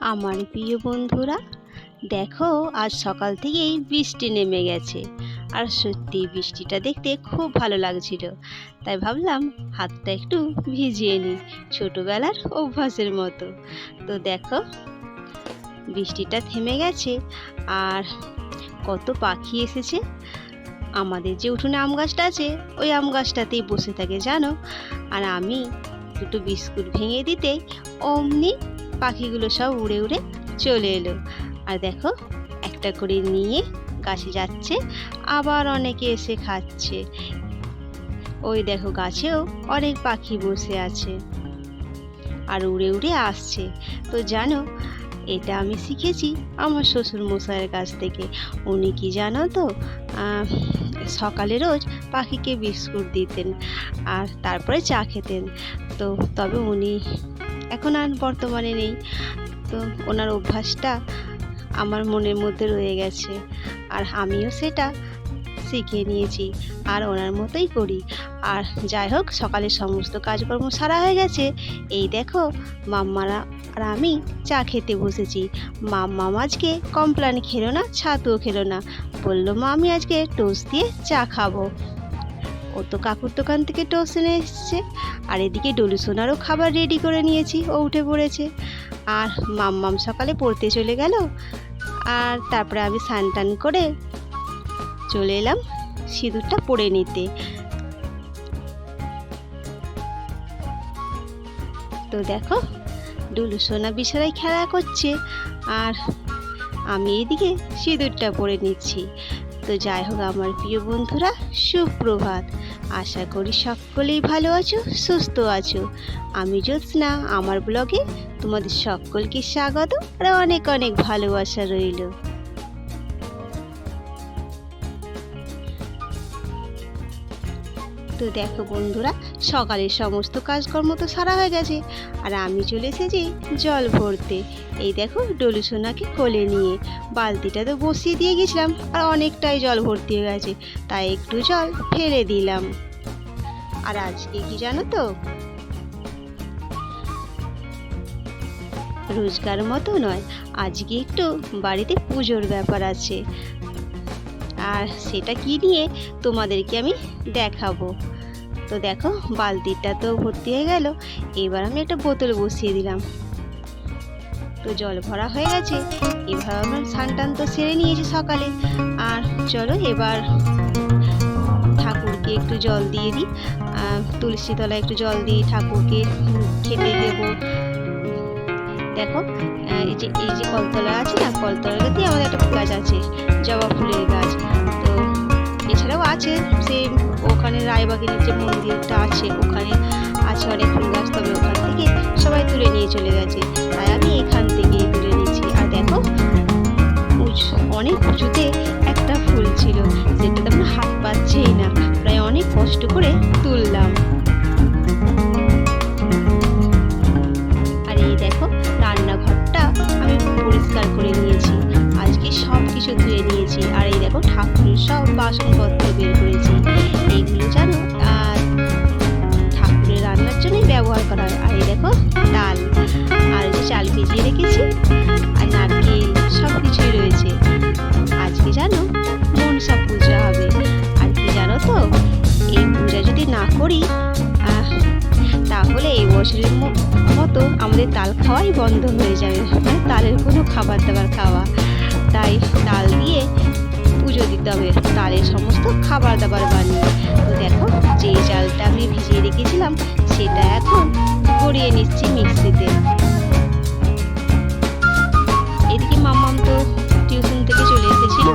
আমার প্রিয় বন্ধুরা, দেখো আজ সকাল থেকেই বৃষ্টি নেমে গেছে। আর সত্যি বৃষ্টিটা দেখতে খুব ভালো লাগছিল, তাই ভাবলাম হাতটা একটু ভিজিয়ে নিই, ছোটোবেলার অভ্যাসের মতো। তো দেখো বৃষ্টিটা থেমে গেছে, আর কত পাখি এসেছে। আমাদের যে উঠোনে আম গাছটা আছে, ওই আম গাছটাতেই বসে থাকে জানো। আর আমি দুটো বিস্কুট ভেঙে দিতে অমনি পাখিগুলো সব উড়ে উড়ে চলে এলো। আর দেখো একটা করে নিয়ে গাছে যাচ্ছে, আবার অনেকে এসে খাচ্ছে। ওই দেখো গাছেও অনেক পাখি বসে আছে আর উড়ে উড়ে আসছে। তো জানো, এটা আমি শিখেছি আমার শ্বশুর মশাইয়ের কাছ থেকে। উনি কি জানো তো, সকালে রোজ পাখিকে বিস্কুট দিতেন আর তারপরে চা খেতেন। তো তবে উনি এখন আর বর্তমানে নেই। তো ওনার অভ্যাসটা আমার মনের মধ্যে রয়ে গেছে, আর আমিও সেটা শিখে নিয়েছি আর ওনার মতোই করি। আর যাই হোক, সকালের সমস্ত কাজকর্ম সারা হয়ে গেছে। এই দেখো মাম্মারা আর আমি চা খেতে বসেছি। মাম্মা আজকে কমপ্লান খেলো না, ছাতুও খেলো না, বললো মা আমি আজকে টোস্ট দিয়ে চা খাবো। ও তো কাকুর দোকান থেকে টোস্ট এনে এসছে। আর এদিকে ডলু সোনারও খাবার রেডি করে নিয়েছি, ও উঠে পড়েছে। আর মাম্মাম সকালে পড়তে চলে গেল। আর তারপরে আমি স্নান টান করে চলে এলাম সিঁদুরটা পরে নিতে। তো দেখো ডুলু সোনা বিছানায় খেলা করছে, আর আমি এইদিকে সিঁদুরটা পরে নিচ্ছি। তো যাই হোক আমার প্রিয় বন্ধুরা, সুপ্রভাত। আশা করি সকলেই ভালো আছো, সুস্থ আছো। আমি জ্যোৎস্না, আমার ব্লগে তোমাদের সকলকে স্বাগত আর অনেক অনেক ভালোবাসা রইল। তো দেখো বন্ধুরা, সকালের সমস্ত কাজকর্ম তো সারা হয়ে গেছে, আর আমি চলে এসেছি জল ভরতে। এই দেখো ডলু সোনাকে কোলে নিয়ে বালতিটা তো বসিয়ে দিয়ে গেছিলাম, আর অনেকটাই জল ভর্তি হয়ে গেছে, তাই একটু জল ফেলে দিলাম। আর আজকে কি জানো তো, রোজকার মতো নয়, আজকে একটু বাড়িতে পুজোর ব্যাপার আছে, আর সেটা কি নিয়ে তোমাদেরকে আমি দেখাবো। তো দেখো বালতিটা তো ভর্তি হয়ে গেল, এবার আমি একটা বোতল বসিয়ে দিলাম। তো জল ভরা হয়ে গেছে, এবার আমরা স্নান টান তো সেরে নিয়েছি সকালে। আর চলো এবার ঠাকুরকে একটু জল দিয়ে দিই, তুলসী তলায় একটু জল দিই, ঠাকুরকে খেতে দেব। দেখো এই যে কলতলা আছে না, কলতলাতে আমাদের একটা গাছ আছে, জবা ফুলের গাছ। তো এছাড়াও আছে সে ওখানে রায়বাগিনীর যে মন্দিরটা আছে, ওখানে আছে অনেক ফুল গাছ, তবে ওখান থেকে সবাই তুলে নিয়ে চলে গেছে, তাই আমি এখান থেকেই তুলে নিয়েছি। আর দেখো অনেক উঁচুতে একটা ফুল ছিল, যেটাতে আমরা হাত পাচ্ছেই না, প্রায় অনেক কষ্ট করে তুললাম। আর এই দেখো রান্নাঘরটা আমি পরিষ্কার করে নিয়েছি, আজকে সব কিছু ধুয়ে নিয়েছি। আর এই দেখো ঠাকুরের সব বাসনপত্র বের করেছি। এইগুলো জানো ঠাকুরের রান্নার জন্যই ব্যবহার করা হয়। আর এই দেখো ডাল, আর যে চাল ভিজিয়ে রেখেছি, আর নারকেল, সব কিছুই রয়েছে। আজকে জানো মনসা পূজা হবে। আর কি জানো তো, এই পূজা যদি না করি তাহলে এই বছরের মতো আমাদের তাল খাওয়াই বন্ধ হয়ে যাবে, মানে তালের কোনো খাবার দাবার খাওয়া। তাই তাল দিয়ে পুজো দিতে হবে, তালের সমস্ত খাবার দাবার বানিয়ে। তো দেখো যে চালটা আমি ভিজিয়ে রেখেছিলাম, সেটা এখন গড়িয়ে নিচ্ছি মিক্সিতে। এদিকে মাম্মাম তো টিউশন থেকে চলে এসেছিল,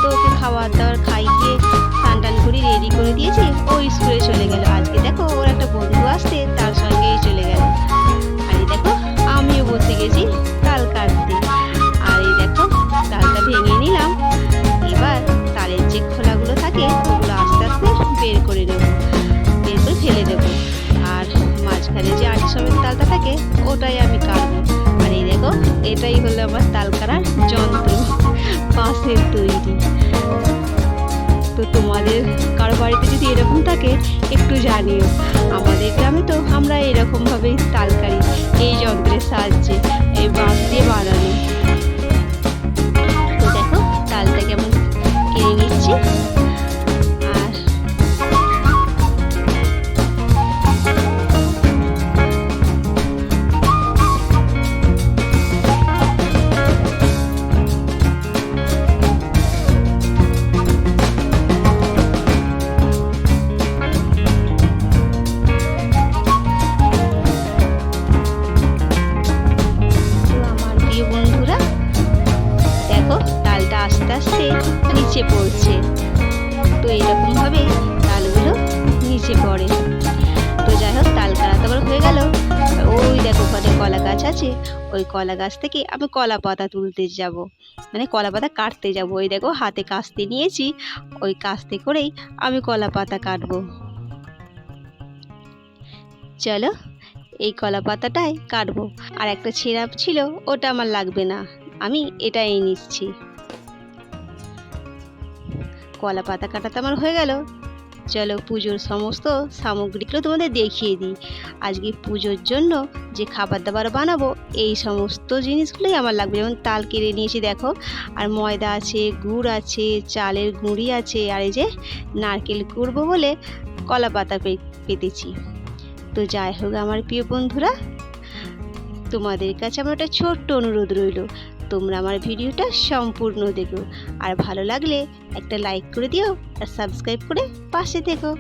তো ওকে খাবার দাবার খাইয়ে স্নান টান করে রেডি করে দিয়েছি, ও স্কুলে চলে গেল। আজকে দেখো ওর একটা বন্ধু আসতে, তার সঙ্গেই চলে গেল। আর এই দেখো আমিও বসে গেছি তাল কাটতে। আর এই দেখো তালটা ভেঙে নিলাম, এবার তালের যে খোলাগুলো থাকে ওগুলো আস্তে আস্তে বের করে নেব, বের করে ফেলে দেবো। আর মাঝখানে যে আটি সমেত তালটা থাকে ওটাই আমি কাটবো। আর এই দেখো এটাই হলো আমার তাল কাটার যন্ত্র, বাঁশের তৈরি। তো তোমাদের কারো বাড়িতে যদি এরকম থাকে একটু জানিও। আমাদের গ্রামে তো আমরা এরকমভাবেই তাল কাটি, এই যন্ত্রের সাহায্যে, এই বাঁশ দিয়ে বানানো। আস্তে নিচে পড়ছে। তো এরকমভাবে তালগুলো নিচে পড়ে। তো যাই হোক, তাল কাটা তো আবার হয়ে গেল। ওই দেখো ওখানে কলা গাছ আছে, ওই কলা গাছ থেকে আমি কলা পাতা তুলতে যাব, মানে কলা পাতা কাটতে যাব। ওই দেখো হাতে কাস্তে নিয়েছি, ওই কাস্তে করেই আমি কলা পাতা কাটবো। চলো এই কলা পাতাটাই কাটবো। আর একটা ছেঁড়া ছিল, ওটা আমার লাগবে না, আমি এটাই নিচ্ছি। কলা পাতা কাটাতে আমার হয়ে গেল। চলো পুজোর সমস্ত সামগ্রীগুলো তোমাদের দেখিয়ে দিই। আজকে পুজোর জন্য যে খাবার দাবার বানাবো এই সমস্ত জিনিসগুলোই আমার লাগবে। যেমন তাল কেটে নিয়েছি দেখো, আর ময়দা আছে, গুড় আছে, চালের গুঁড়ি আছে, আর এই যে নারকেল কুড়বো বলে কলা পাতা পেতেছি। তো যাই হোক আমার প্রিয় বন্ধুরা, তোমাদের কাছে আমার একটা ছোট্ট অনুরোধ রইল, তোমরা আমার ভিডিওটা সম্পূর্ণ দেখো, আর ভালো লাগলে একটা লাইক করে দিও, আর সাবস্ক্রাইব করে পাশে থেকো।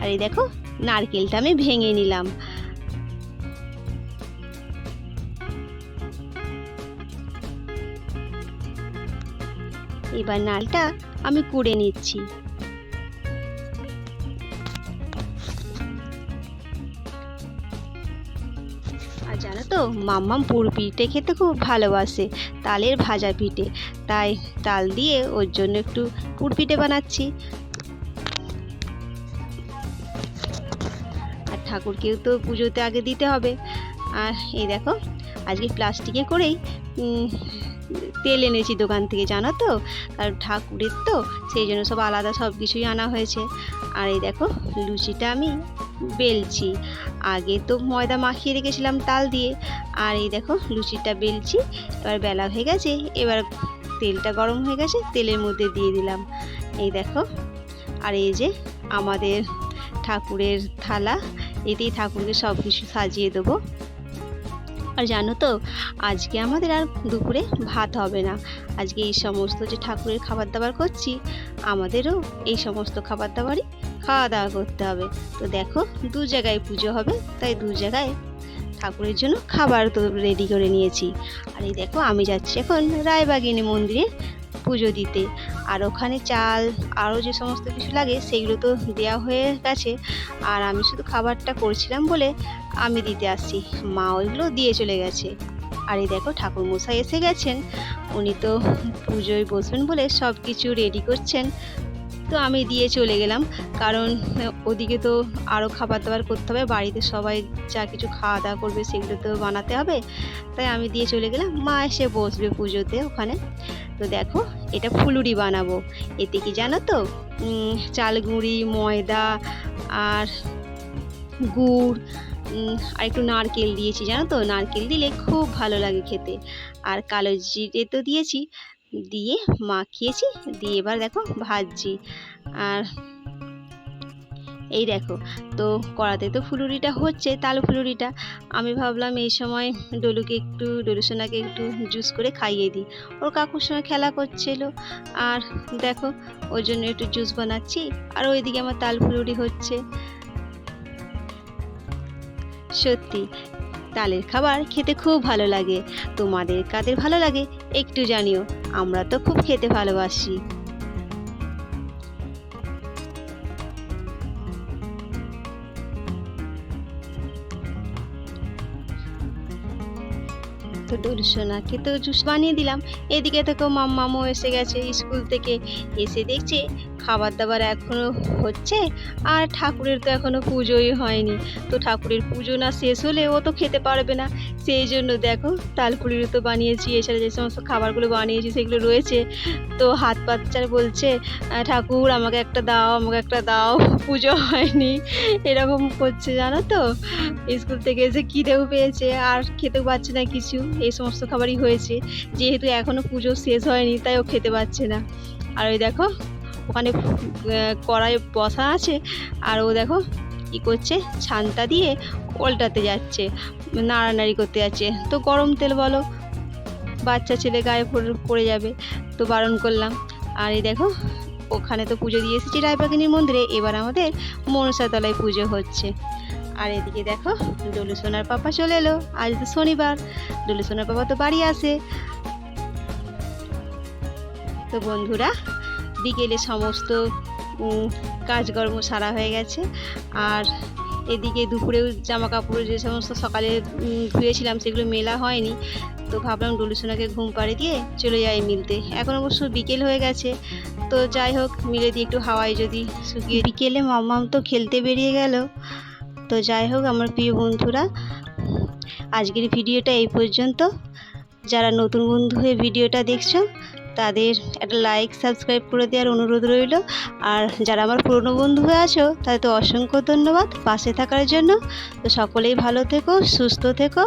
আর এই দেখো নারকেলটা আমি ভেঙে নিলাম। এবার নালটা আমি কুড়ে নিচ্ছি। আর জানো তো মাম্মাম পুর পিঠে খেতে খুব ভালোবাসে, তালের ভাজা পিঠে, তাই তাল দিয়ে ওর জন্য একটু পুর পিঠে বানাচ্ছি। আর ঠাকুরকেও তো পুজোতে আগে দিতে হবে। আর এই দেখো আজকে প্লাস্টিকে করেই তেল এনেছি দোকান থেকে, জানো তো, কারণ ঠাকুরের তো সেই জন্য সব আলাদা সব কিছুই আনা হয়েছে। আর এই দেখো লুচিটা আমি বেলছি, আগে তো ময়দা মাখিয়ে রেখেছিলাম তাল দিয়ে। আর এই দেখো লুচিটা বেলছি, এবার বেলা হয়ে গেছে, এবার তেলটা গরম হয়ে গেছে, তেলের মধ্যে দিয়ে দিলাম। এই দেখো, আর এই যে আমাদের ঠাকুরের থালা, এতেই ঠাকুরকে সব কিছু সাজিয়ে দেবো। আর জানো তো আজকে আমাদের আর দুপুরে ভাত হবে না, আজকে এই সমস্ত যে ঠাকুরের খাবার দাবার করছি আমাদেরও এই সমস্ত খাবার দাবারই খাওয়া দাওয়া করতে হবে। তো দেখো দু জায়গায় পুজো হবে, তাই দু জায়গায় ঠাকুরের জন্য খাবার তো রেডি করে নিয়েছি। আর এই দেখো আমি যাচ্ছি এখন রায়বাগিনী মন্দিরে পুজো দিতে। আর ওখানে চাল আরও যে সমস্ত কিছু লাগে সেগুলো তো দেওয়া হয়ে গেছে, আর আমি শুধু খাবারটা করছিলাম বলে আমি দিতে আসছি, মা ওইগুলো দিয়ে চলে গেছে। আর এই দেখো ঠাকুর মশাই এসে গেছেন, উনি তো পুজোয় বসবেন বলে সব কিছু রেডি করছেন। তো আমি দিয়ে চলে গেলাম, কারণ ওদিকে তো আরও খাবার দাবার করতে হবে, বাড়িতে সবাই যা কিছু খাওয়া দাওয়া করবে সেগুলো তো বানাতে হবে, তাই আমি দিয়ে চলে গেলাম। মা এসে বসবে পুজোতে ওখানে। তো দেখো এটা ফুলুরি বানাবো, এতে কি জানো তো চাল গুঁড়ি, ময়দা আর গুড় আর একটু নারকেল দিয়েছি, জানো তো নারকেল দিলে খুব ভালো লাগে খেতে। আর কালো জিরে তো দিয়েছি, দিয়ে মাখিয়েছি, দিয়ে এবার দেখো ভাজছি। আর এই দেখো তো কড়াতে তো ফুলুরিটা হচ্ছে, তাল ফুলুরিটা। আমি ভাবলাম এই সময় ডলু সোনাকে একটু জুস করে খাইয়ে দিই, ওর কাকুর সঙ্গে খেলা করছিল। আর দেখো ওর জন্য একটু জুস বানাচ্ছি, আর ওইদিকে আমার তাল ফুলুরি হচ্ছে। সত্যি তালের খাবার খেতে খুব ভালো লাগে, তোমাদের কাদের ভালো লাগে একটু জানিও, আমরা তো খুব খেতে ভালোবাসি। তো ডলু সোনাকে তো জুস বানিয়ে দিলাম। এদিকে থেকে মাম্মামও এসে গেছে স্কুল থেকে, এসে দেখছে খাবার দাবার এখনো হচ্ছে, আর ঠাকুরের তো এখনো পুজোই হয়নি। তো ঠাকুরের পুজো না শেষ হলে ও তো খেতে পারবে না, সেই জন্য দেখো তালপুরিও তো বানিয়েছি, এছাড়া যে সমস্ত খাবারগুলো বানিয়েছি সেগুলো রয়েছে। তো হাত পাচ্চার বলছে ঠাকুর আমাকে একটা দাও, আমাকে একটা দাও, পুজো হয়নি, এরকম করছে জানো তো। স্কুল থেকে এসে খিদেও পেয়েছে আর খেতেও পাচ্ছে না কিছু, এই সমস্ত খাবারই হয়েছে, যেহেতু এখনো পুজো শেষ হয়নি তাই ও খেতে পাচ্ছে না। আর ওই দেখো ওখানে কড়াই বসা আছে, আর ও দেখো কি করছে, ছানটা দিয়ে উল্টাতে যাচ্ছে, নাড়ানাড়ি করতে যাচ্ছে। তো গরম তেল বলো, বাচ্চা ছেলে গায়ে পড়ে যাবে, তো বারণ করলাম। আর এই দেখো ওখানে তো পুজো দিয়ে এসেছি রায়বাগিনীর মন্দিরে, এবার আমাদের মনসাতলায় পুজো হচ্ছে। আর এদিকে দেখো ডলু সোনার পাপা চলে এলো, আজ তো শনিবার, ডলু সোনার পাপা তো বাড়ি আসে। তো বন্ধুরা, বিকেলে সমস্ত কাজকর্ম সারা হয়ে গেছে। আর এদিকে দুপুরেও জামা কাপড় যে সমস্ত সকালে ধুয়েছিলাম সেগুলো মেলা হয়নি। তো ভাবলাম ডলুসোনাকে ঘুম পাড়িয়ে দিয়ে চলে যাই মিলতে। এখন অবশ্য বিকেল হয়ে গেছে, তো যাই হোক মিলে দিয়ে একটু হাওয়ায় যদি শুকিয়ে। বিকেলে মাম্মাম তো খেলতে বেরিয়ে গেল। তো যাই হোক আমার প্রিয় বন্ধুরা, আজকের ভিডিওটা এই পর্যন্ত। যারা নতুন বন্ধু হয়ে ভিডিওটা দেখছো তাদের একটা লাইক সাবস্ক্রাইব করে দেওয়ার অনুরোধ রইল। আর যারা আমার পুরনো বন্ধু হয়ে আছো তাদের তো অসংখ্য ধন্যবাদ পাশে থাকার জন্য। তো সকলেই ভালো থেকো, সুস্থ থেকো।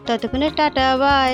ততক্ষণে টাটা, বাই।